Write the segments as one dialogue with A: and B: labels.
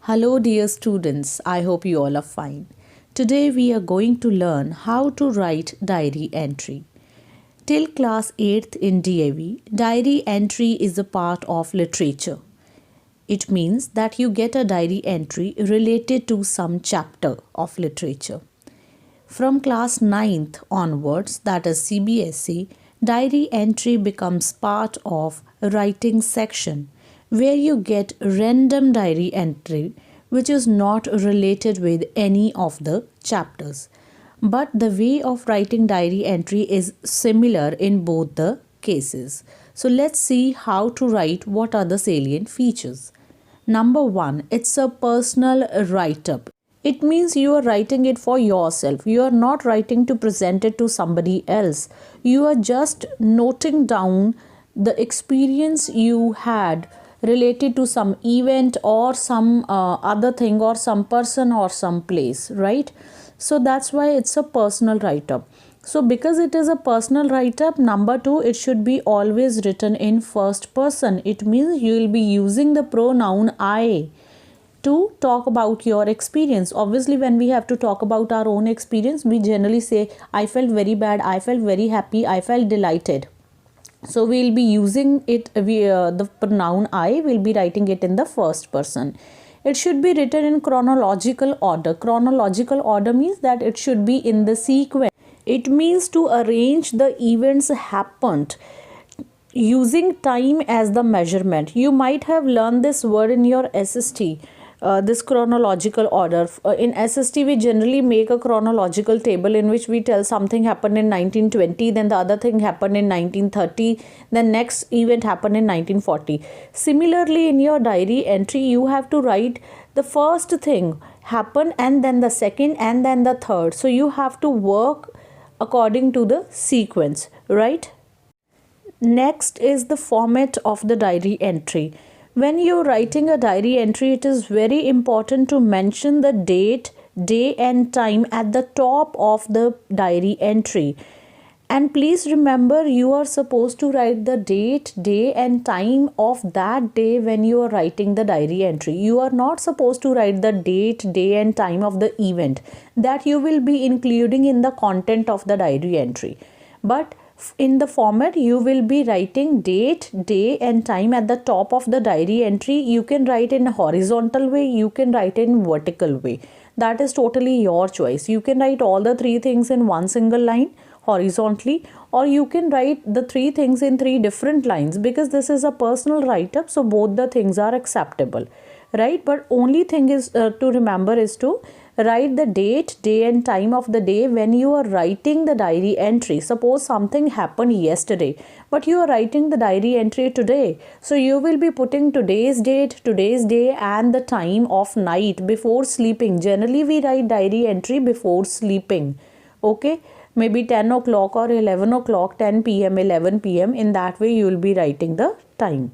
A: Hello dear students, I hope you all are fine. Today we are going to learn how to write diary entry. Till class 8th in DAV, diary entry is a part of literature. It means that you get a diary entry related to some chapter of literature. From class 9th onwards, that is CBSE, diary entry becomes part of writing section where you get random diary entry which is not related with any of the chapters. But the way of writing diary entry is similar in both the cases. So let's see how to write what are the salient features. Number 1, it's a personal write-up. It means you are writing it for yourself. You are not writing to present it to somebody else. You are just noting down the experience you had related to some event or some other thing or some person or some place, right? So that's why it's a personal write-up. So because it is a personal write-up, number 2, it should be always written in first person. It means you will be using the pronoun I to talk about your experience. Obviously, when we have to talk about our own experience, we generally say, I felt very bad, I felt very happy, I felt delighted. So we will be using it, the pronoun I will be writing it in the first person. It should be written in chronological order. Chronological order means that it should be in the sequence. It means to arrange the events happened using time as the measurement. You might have learned this word in your SST. This chronological order. In SST, we generally make a chronological table in which we tell something happened in 1920, then the other thing happened in 1930, then next event happened in 1940. Similarly, in your diary entry, you have to write the first thing happened and then the second and then the third. So you have to work according to the sequence, right? Next is the format of the diary entry. When you're writing a diary entry, it is very important to mention the date, day and time at the top of the diary entry. And please remember, you are supposed to write the date, day and time of that day when you are writing the diary entry. You are not supposed to write the date, day and time of the event that you will be including in the content of the diary entry. But in the format, you will be writing date, day and time at the top of the diary entry. You can write in a horizontal way, you can write in vertical way. That is totally your choice. You can write all the three things in one single line horizontally, or you can write the three things in three different lines, because this is a personal write-up, so both the things are acceptable, right? But only thing is to remember is to write the date, day and time of the day when you are writing the diary entry. Suppose something happened yesterday, but you are writing the diary entry today. So you will be putting today's date, today's day and the time of night before sleeping. Generally, we write diary entry before sleeping. Okay, maybe 10 o'clock or 11 o'clock, 10 p.m., 11 p.m. In that way, you will be writing the time.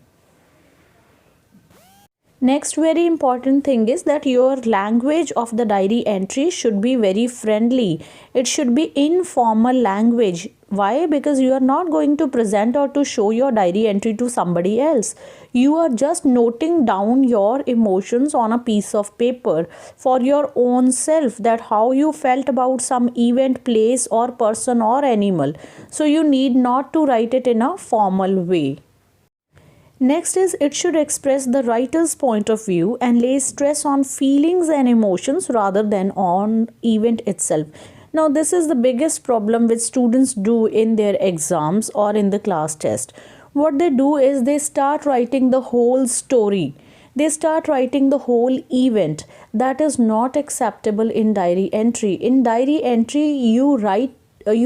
A: Next very important thing is that your language of the diary entry should be very friendly. It should be informal language. Why? Because you are not going to present or to show your diary entry to somebody else. You are just noting down your emotions on a piece of paper for your own self, that how you felt about some event, place or person or animal. So you need not to write it in a formal way. Next is, it should express the writer's point of view and lay stress on feelings and emotions rather than on event itself. Now this is the biggest problem which students do in their exams or in the class test. What they do is they start writing the whole story. They start writing the whole event. That is not acceptable in diary entry. In diary entry, you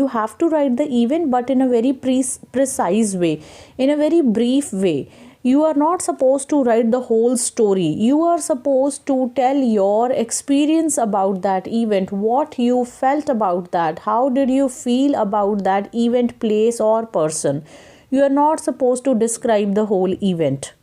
A: have to write the event, but in a very precise way, in a very brief way. You are not supposed to write the whole story. You are supposed to tell your experience about that event, what you felt about that, how did you feel about that event, place or person. You are not supposed to describe the whole event.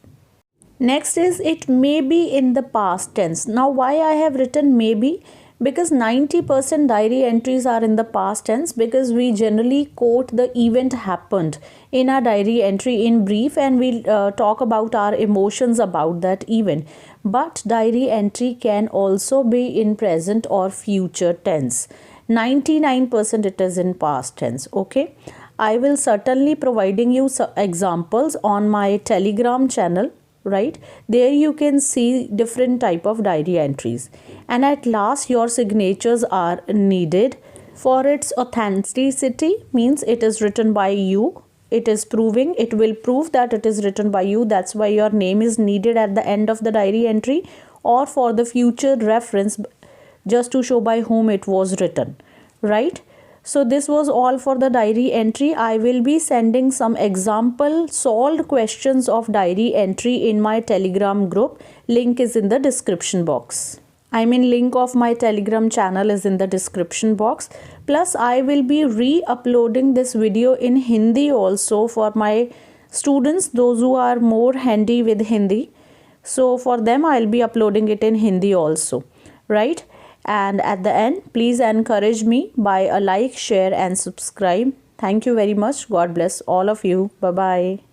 A: Next is, it may be in the past tense. Now why I have written maybe? because 90% diary entries are in the past tense, because we generally quote the event happened in our diary entry in brief, and we talk about our emotions about that event. But diary entry can also be in present or future tense. 99% it is in past tense. Okay, I will certainly providing you some examples on my Telegram channel, right? There you can see different type of diary entries. And at last, your signatures are needed for its authenticity, means it is written by you. It is proving, it will prove that it is written by you. That's why your name is needed at the end of the diary entry, or for the future reference, just to show by whom it was written, right? So this was all for the diary entry. I will be sending some example solved questions of diary entry in my Telegram group. Link is in the description box. I mean, link of my Telegram channel is in the description box. Plus, I will be re-uploading this video in Hindi also for my students, those who are more handy with Hindi. So for them, I'll be uploading it in Hindi also, right? And at the end, please encourage me by a like, share and subscribe. Thank you very much. God bless all of you. Bye-bye.